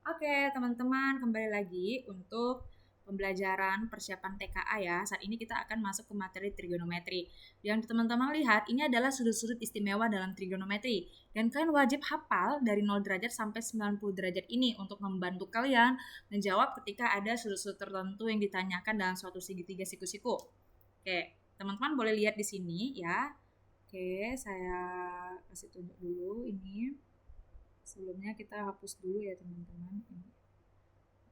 Oke, teman-teman, kembali lagi untuk pembelajaran persiapan TKA ya. Saat ini kita akan masuk ke materi trigonometri. Yang teman-teman lihat, ini adalah sudut-sudut istimewa dalam trigonometri. Dan kalian wajib hafal dari 0 derajat sampai 90 derajat ini untuk membantu kalian menjawab ketika ada sudut-sudut tertentu yang ditanyakan dalam suatu segitiga siku-siku. Oke, teman-teman boleh lihat di sini ya. Oke, saya kasih tunjuk dulu ini. Sebelumnya kita hapus dulu ya teman-teman.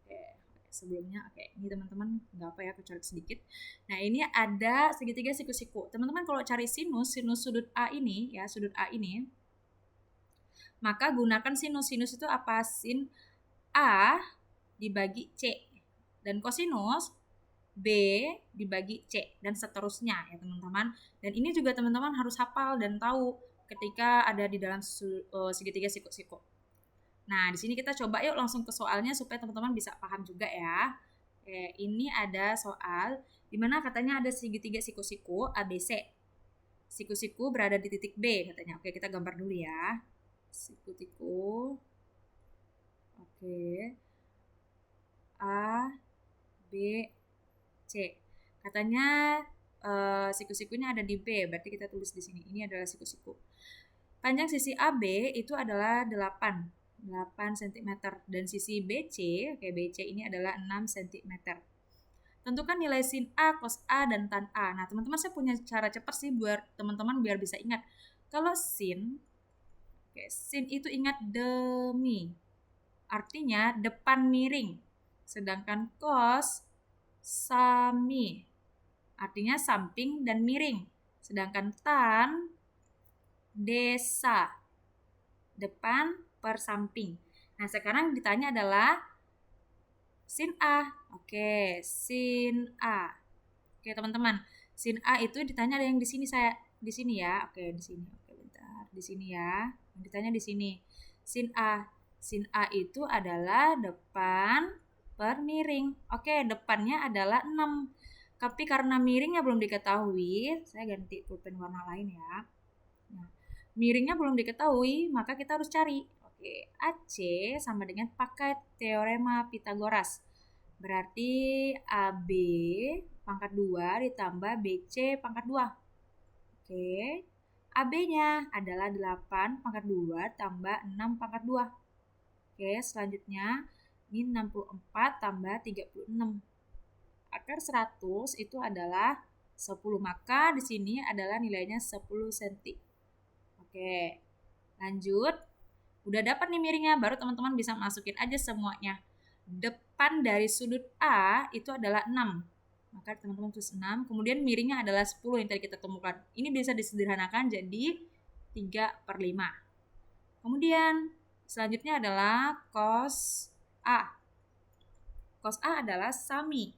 Oke, sebelumnya ini teman-teman nggak apa ya, kecoret sedikit. Nah ini ada segitiga siku-siku. Teman-teman kalau cari sinus sudut A ini ya, sudut A ini, maka gunakan sinus. Sinus itu apa? Sin A dibagi C. Dan kosinus B dibagi C dan seterusnya ya teman-teman. Dan ini juga teman-teman harus hafal dan tahu ketika ada di dalam segitiga siku-siku. Nah, di sini kita coba yuk langsung ke soalnya supaya teman-teman bisa paham juga ya. Oke, ini ada soal di mana katanya ada segitiga siku-siku ABC. Siku-siku berada di titik B katanya. Oke, kita gambar dulu ya. Siku-siku. Oke. A, B, C. Katanya siku-sikunya ada di B, berarti kita tulis di sini. Ini adalah siku-siku. Panjang sisi AB itu adalah 8 cm dan sisi BC, BC ini adalah 6 cm. Tentukan nilai sin A, cos A, dan tan A. Nah, teman-teman saya punya cara cepat sih buat teman-teman biar bisa ingat. Kalau sin itu ingat demi. Artinya depan miring. Sedangkan cos sami. Artinya samping dan miring. Sedangkan tan desa. Depan per samping. Nah, sekarang ditanya adalah sin A. Oke, sin A. Oke, teman-teman. Sin A itu ditanya ada yang di sini di sini ya. Oke, di sini. Oke, bentar. Di sini ya. Yang ditanya di sini. Sin A. Sin A itu adalah depan per miring. Oke, depannya adalah 6. Tapi karena miringnya belum diketahui, saya ganti pulpen warna lain ya. Nah, miringnya belum diketahui, maka kita harus cari. Oke, AC sama dengan pakai teorema Pythagoras. Berarti AB pangkat 2 ditambah BC pangkat 2. Oke, AB-nya adalah 8 pangkat 2 tambah 6 pangkat 2. Oke, selanjutnya ini 64 tambah 36. Akar 100 itu adalah 10, maka di sini adalah nilainya 10 cm. Oke, lanjut. Udah dapat nih miringnya, baru teman-teman bisa masukin aja semuanya. Depan dari sudut A itu adalah 6. Maka teman-teman tulis 6. Kemudian miringnya adalah 10 yang tadi kita temukan. Ini bisa disederhanakan jadi 3/5. Kemudian selanjutnya adalah cos A. Cos A adalah sami.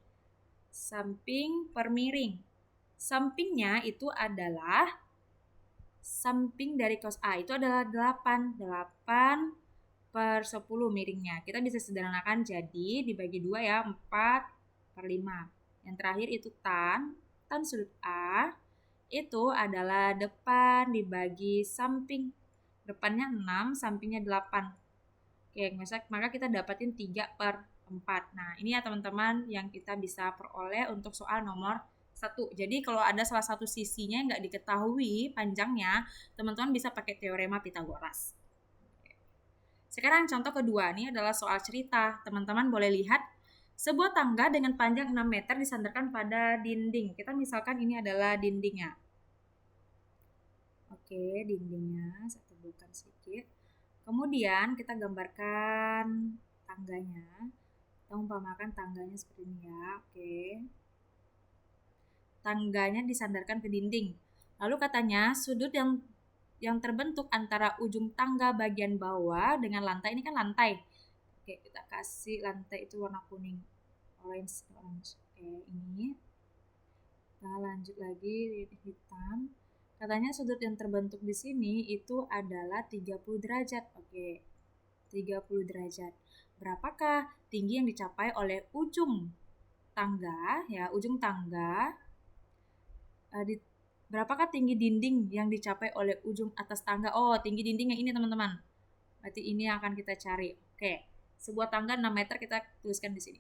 Samping per miring. Sampingnya itu adalah samping dari cos A itu adalah 8 per 10 miringnya. Kita bisa sederhanakan jadi dibagi 2 ya, 4/5. Yang terakhir itu tan sudut A itu adalah depan dibagi samping. Depannya 6, sampingnya 8. Oke, maka kita dapatin 3/4. Nah, ini ya teman-teman yang kita bisa peroleh untuk soal nomor 1. Jadi kalau ada salah satu sisinya yang nggak diketahui panjangnya, teman-teman bisa pakai teorema Pythagoras. Sekarang contoh kedua, ini adalah soal cerita. Teman-teman boleh lihat sebuah tangga dengan panjang 6 meter disandarkan pada dinding. Kita misalkan ini adalah dindingnya. Oke, dindingnya saya tebalkan sedikit. Kemudian kita gambarkan tangganya. Kita umpamakan tangganya seperti ini ya. Oke. Tangganya disandarkan ke dinding. Lalu katanya sudut yang terbentuk antara ujung tangga bagian bawah dengan lantai, ini kan lantai. Oke, kita kasih lantai itu warna kuning, orange. Oke, ini. Kita lanjut lagi hitam. Katanya sudut yang terbentuk di sini itu adalah 30 derajat. Oke. 30 derajat. Berapakah tinggi yang dicapai oleh ujung tangga ya, ujung tangga berapakah tinggi dinding yang dicapai oleh ujung atas tangga? Oh, tinggi dinding yang ini teman-teman. Berarti ini yang akan kita cari. Oke, sebuah tangga 6 meter kita tuliskan di sini.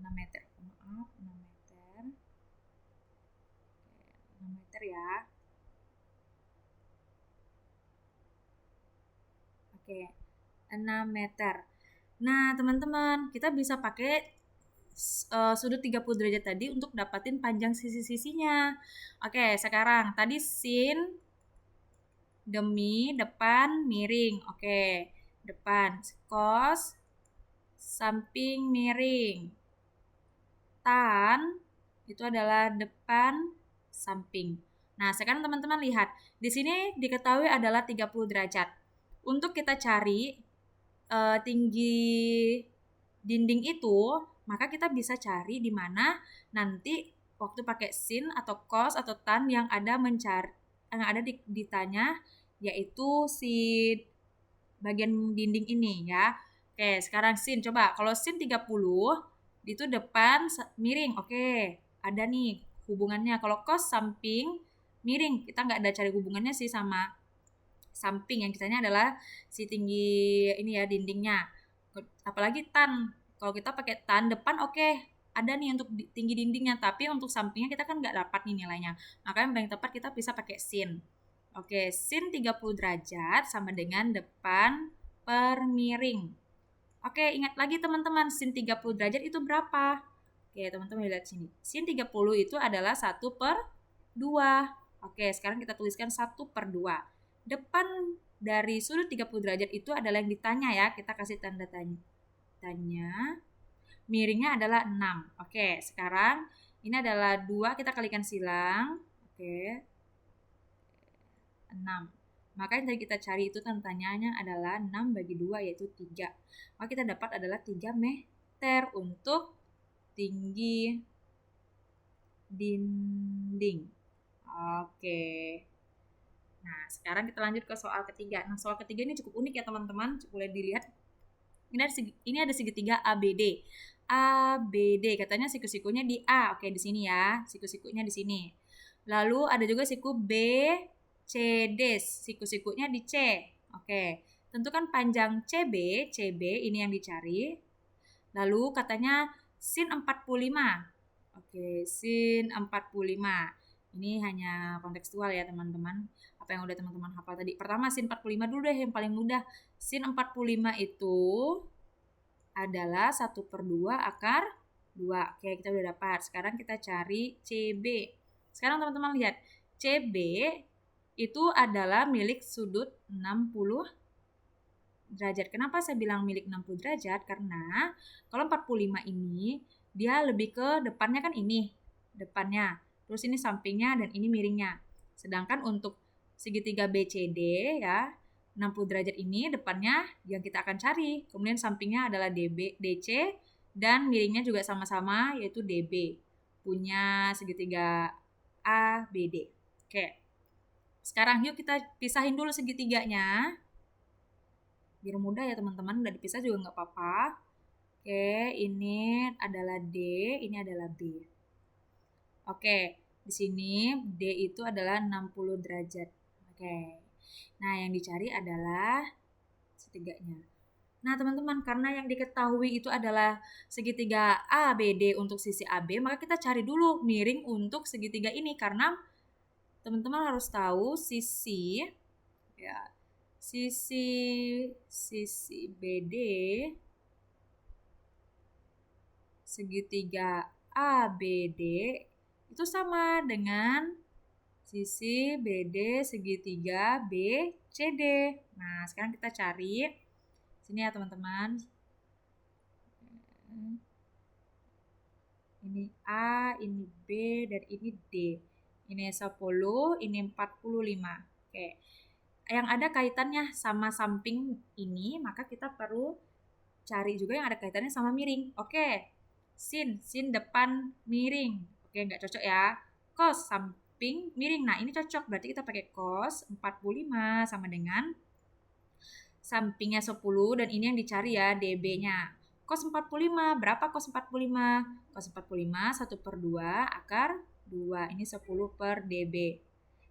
6 meter. Maaf, 6 meter. 6 meter ya. Oke. 6 meter. Nah, teman-teman, kita bisa pakai sudut 30 derajat tadi untuk dapatin panjang sisi-sisinya. Oke, sekarang tadi sin demi depan miring. Oke, depan cos samping miring. Tan itu adalah depan samping. Nah, sekarang teman-teman lihat, di sini diketahui adalah 30 derajat. Untuk kita cari tinggi dinding itu, maka kita bisa cari di mana nanti waktu pakai sin atau cos atau tan yang ada ditanya, yaitu si bagian dinding ini ya. Oke, sekarang sin coba. Kalau sin 30 itu depan miring. Oke, ada nih hubungannya. Kalau cos samping miring, kita nggak ada cari hubungannya sih sama samping. Yang kitanya adalah si tinggi ini ya dindingnya. Apalagi tan. Kalau kita pakai tan depan, oke, ada nih untuk tinggi dindingnya, tapi untuk sampingnya kita kan nggak dapat nih nilainya. Maka yang paling tepat kita bisa pakai sin. Oke, sin 30 derajat sama dengan depan per miring. Oke, ingat lagi teman-teman, sin 30 derajat itu berapa? Oke, teman-teman lihat sini. Sin 30 itu adalah 1 per 2. Oke, sekarang kita tuliskan 1 per 2. Depan dari sudut 30 derajat itu adalah yang ditanya ya. Kita kasih tanda tanya. Miringnya adalah 6. Oke, sekarang ini adalah 2, kita kalikan silang. Oke. 6. Maka yang tadi kita cari itu tandanya adalah 6 bagi 2 yaitu 3. Maka kita dapat adalah 3 meter untuk tinggi dinding. Oke. Nah, sekarang kita lanjut ke soal ketiga. Nah, soal ketiga ini cukup unik ya teman-teman. Boleh dilihat. Ini ada segitiga ABD. ABD katanya siku-sikunya di A. Oke, di sini ya. Siku-sikunya di sini. Lalu ada juga siku B, CD. Siku-sikunya di C. Oke. Tentukan panjang CB. CB ini yang dicari. Lalu katanya sin 45. Oke, sin 45. Ini hanya kontekstual ya teman-teman. Apa yang udah teman-teman hafal tadi. Pertama sin 45 dulu deh yang paling mudah. Sin 45 itu adalah 1 per 2 akar 2. Oke, kita udah dapat. Sekarang kita cari CB. Sekarang teman-teman lihat. CB itu adalah milik sudut 60 derajat. Kenapa saya bilang milik 60 derajat? Karena kalau 45 ini dia lebih ke depannya kan ini. Depannya. Terus ini sampingnya dan ini miringnya. Sedangkan untuk segitiga BCD ya, 60 derajat ini depannya yang kita akan cari. Kemudian sampingnya adalah DC dan miringnya juga sama-sama yaitu DB. Punya segitiga ABD. Oke. Sekarang yuk kita pisahin dulu segitiganya. Biar mudah ya teman-teman, udah dipisah juga nggak apa-apa. Oke, ini adalah D, ini adalah B. Oke, di sini D itu adalah 60 derajat. Oke. Nah, yang dicari adalah setiganya. Nah, teman-teman, karena yang diketahui itu adalah segitiga ABD untuk sisi AB, maka kita cari dulu miring untuk segitiga ini karena teman-teman harus tahu sisi ya, sisi BD segitiga ABD itu sama dengan sisi BD segitiga BCD. Nah, sekarang kita cari sini ya teman-teman. Ini A, ini B, dan ini D. Ini 10, ini 45. Oke. Yang ada kaitannya sama samping ini, maka kita perlu cari juga yang ada kaitannya sama miring. Oke. Sin depan miring. Oke, nggak cocok ya. Cos samping miring. Nah, ini cocok. Berarti kita pakai cos 45 sama dengan sampingnya 10 dan ini yang dicari ya DB-nya. Cos 45, berapa cos 45? Cos 45 1 per 2 akar 2. Ini 10 per DB.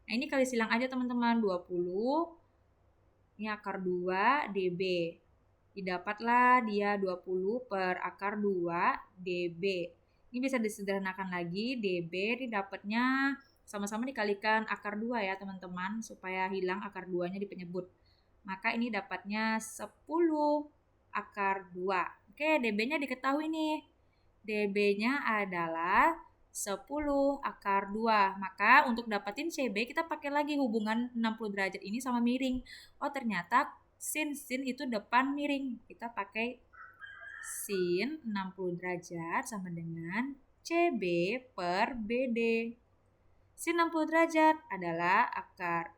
Nah, ini kali silang aja teman-teman. 20. Ini akar 2 DB. Didapatlah dia 20 per akar 2 dB. Ini bisa disederhanakan lagi, dB didapatnya sama-sama dikalikan akar 2 ya teman-teman, supaya hilang akar 2-nya di penyebut. Maka ini dapatnya 10 akar 2. Oke, dB-nya diketahui nih. dB-nya adalah 10 akar 2. Maka untuk dapetin CB kita pakai lagi hubungan 60 derajat ini sama miring. Oh, ternyata sin itu depan miring. Kita pakai sin 60 derajat sama dengan CB per BD. Sin 60 derajat adalah akar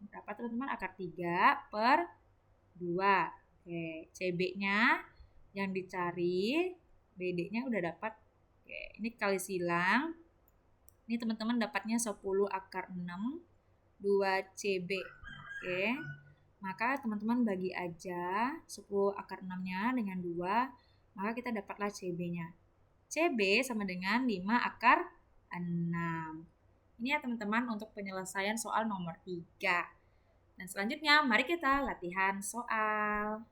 berapa teman-teman? Akar 3 per 2. Oke, CB-nya yang dicari, BD-nya udah dapat. Oke, ini kali silang. Ini teman-teman dapatnya 10 akar 6, 2 CB. Oke. Maka teman-teman bagi aja 10 akar 6-nya dengan 2, maka kita dapatlah CB-nya. CB sama dengan 5 akar 6. Ini ya teman-teman untuk penyelesaian soal nomor 3. Dan selanjutnya mari kita latihan soal.